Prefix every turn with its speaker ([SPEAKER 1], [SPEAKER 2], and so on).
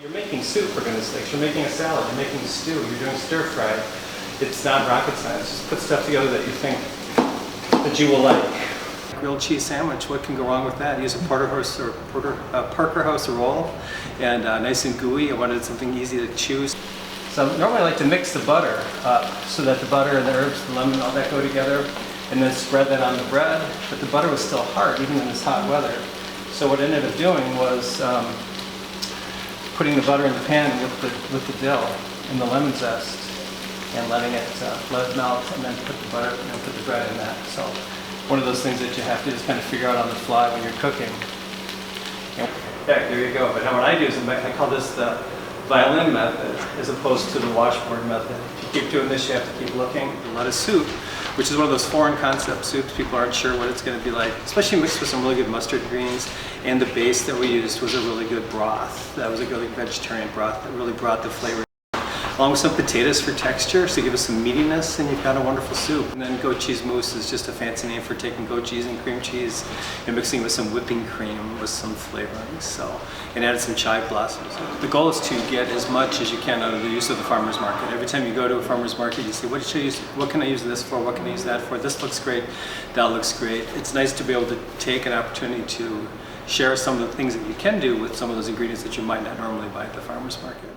[SPEAKER 1] You're making soup, for goodness sakes. You're making a salad, you're making stew, you're doing stir fry. It's not rocket science. Just put stuff together that you think that you will like. Grilled cheese sandwich, what can go wrong with that? Use a Parker House roll, and nice and gooey. I wanted something easy to chew. So normally I like to mix the butter so that the butter and the herbs, the lemon, all that go together, and then spread that on the bread. But the butter was still hard, even in this hot weather. So what I ended up doing was putting the butter in the pan with the dill and the lemon zest, and letting it let it melt, and then put the butter and put the bread in that. So one of those things that you have to just kind of figure out on the fly when you're cooking. Yeah, there you go. But now what I do is I call this the violin method as opposed to the washboard method. If you keep doing this, you have to keep looking. A lot of soup, which is one of those foreign concept soups. People aren't sure what it's going to be like, especially mixed with some really good mustard greens. And the base that we used was a really good broth. That was a good vegetarian broth that really brought the flavor. Along with some potatoes for texture, so give us some meatiness, and you've got a wonderful soup. And then goat cheese mousse is just a fancy name for taking goat cheese and cream cheese and mixing it with some whipping cream with some flavorings. So, and added some chive blossoms. The goal is to get as much as you can out of the use of the farmer's market. Every time you go to a farmer's market, you say, what can I use this for? What can I use that for? This looks great. That looks great. It's nice to be able to take an opportunity to share some of the things that you can do with some of those ingredients that you might not normally buy at the farmer's market.